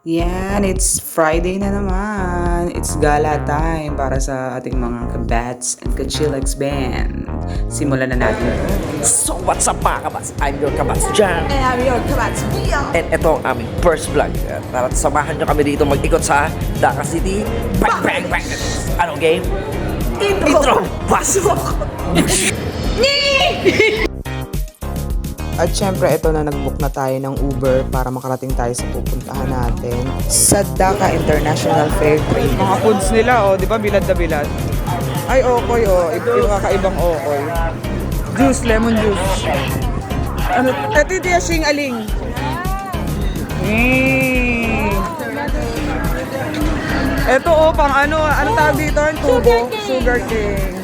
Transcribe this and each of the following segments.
Yan, it's Friday na naman. It's gala time para sa ating mga kabats and kachillax band. Simulan na natin. So what's up mga kabats? I'm your kabats Jan. And I'm your kabats, Mia. And ito ang aming first vlog. At samahan nyo kami dito mag-ikot sa Dhaka City. Bang, bang, bang! Anong game? Intro! Pasok! At syempre, ito na nag-book na tayo ng Uber para makarating tayo sa pupuntahan natin sa Dhaka International Fair Trade. Mga foods nila, oh, di ba bilad na bilad? Ay, okoy, oh. Ito yung kakaibang okoy. Juice, lemon juice. Ano? Ito yung tiyashing aling. Ito, oh, pang ano, anong tawag dito? Ang tubo. Sugar cane.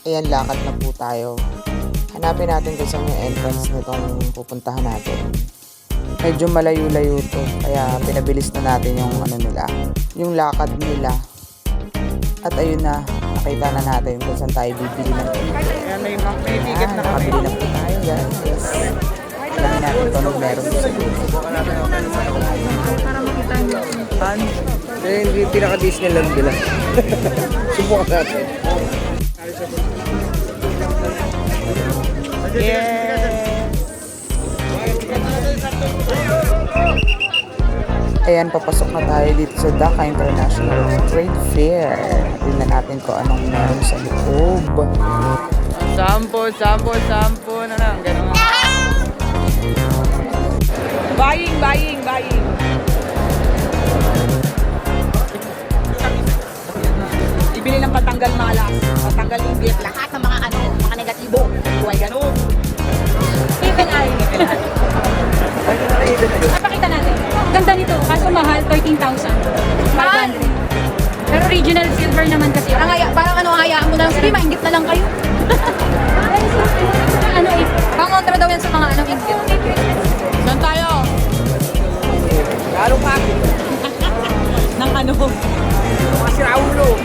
Ayan, lakad na po tayo. Hanapin natin kung saan yung entrance nitong pupuntahan natin. Medyo malayo-layo to, kaya pinabilis na natin yung ano nila, yung lakad nila. At ayun na, nakita na natin kung saan tayo bibili ng ticket. Ayan, may ticket na kami. Nakabili na po tayo, guys. Alam natin kung anong meron dito. Para makita nyo. Hindi pinaka-Disneyland nila. Subukan natin. Yes! Ayan, papasok na tayo dito sa Dhaka International Trade Fair. Tingnan natin kung anong meron sa loob. Sampo na lang. Ganun nga. Buying. Ibili ng patanggal malas, patanggal inggit, lahat ng mga mga negatibo. Huwag ganun. Even eye. Papakita natin. Ganda nito. Kaso mahal, 13,500. Pero original silver naman kasi. Parang hayaan mo na lang. Sige, mainggit na lang kayo. Ano eh. Pangontra daw yan sa mga inggit. Saan tayo? Lalo pa. Nang ano. Mga siraulo.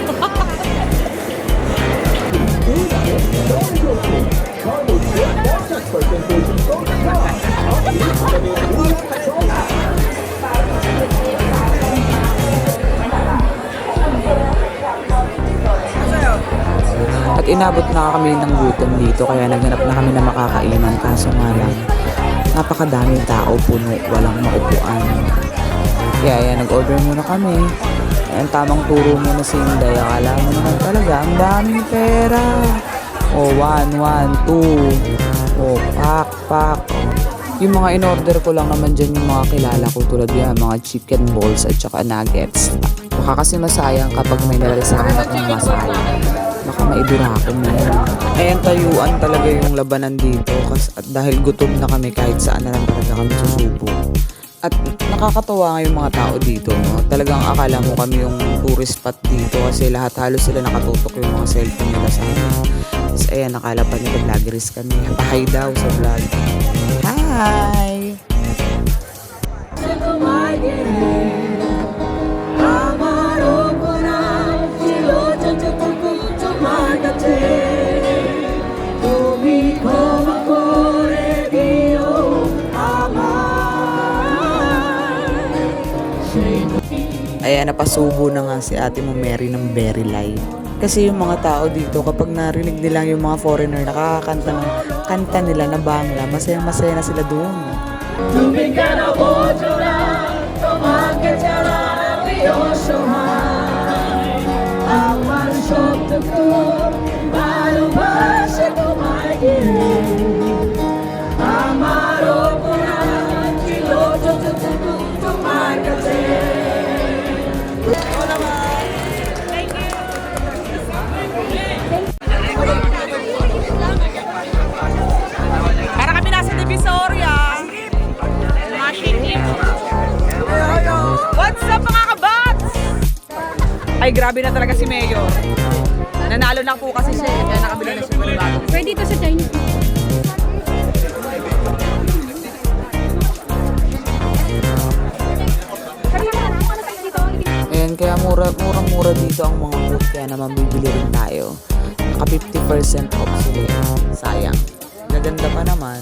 At inabot na kami ng gutom dito kaya naghanap na kami na makakainan kaso nga lang napakadaming tao, puno, walang maupuan. Kaya yan, nag-order muna kami. Ang tamang turo muna si Inday. Akala mo naman talaga ang daming pera. O, 1, 1, 2. O, pak. Yung mga in-order ko lang naman dyan yung mga kilala ko tulad yan, mga chicken balls at saka nuggets. Baka kasi masayang kapag may nalalasahan akong masaya. Baka maidura ako na yun. Ayan, tayuan talaga yung labanan dito. At dahil gutom na kami kahit saan na lang talaga kami susubo. At nakakatawa nga yung mga tao dito, no? Talagang akala mo kami yung tourist spot dito kasi lahat halos sila nakatutok yung mga cellphone nila sa amin. Tapos ayan, nakala pa nila vloggeries kami. Pahay daw sa vlog. Hi! Ayan, napasubo na nga si ate mo Mary ng Very Light. Kasi yung mga tao dito, kapag narinig nila yung mga foreigner, nakakakanta ng kanta nila na Bangla, masaya-masaya na sila doon. Para kami nasa Divisoria. What's up mga kabats? Ay, grabe na talaga si Mayor. Nanalo na po kasi siya. Kaya nakabili na siya ng bago. Pwede ito sa Chinese. Ayan, kaya murang-mura dito ang mga food. Kaya naman bibili rin tayo. Naka 50% off sila. Sayang. Gaganda pa naman.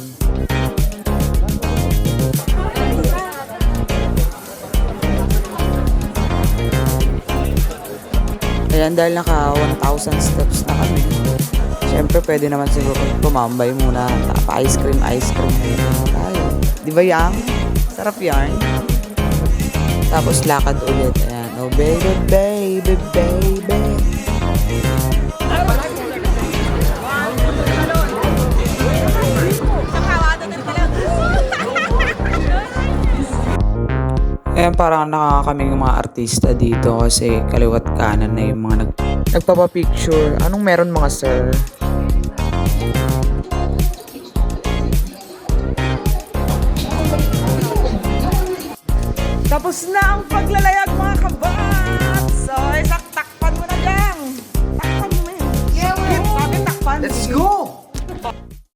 Ayan, dahil naka 1,000 steps na kami. Siyempre, pwede naman siguro tumambay muna. Pa-ice cream muna tayo. Di ba yang? Sarap yan. Tapos lakad ulit. Ayan. Oh, baby, baby, baby. Ayan, parang nakakaming yung mga artista dito kasi kaliwat kanan na yung mga nagpapapicture. Anong meron mga sir? Tapos na ang paglalayag mga kabats! So, takpan mo na dyan! Takpan mo na yan! Yeah, sabi takpan! Let's go!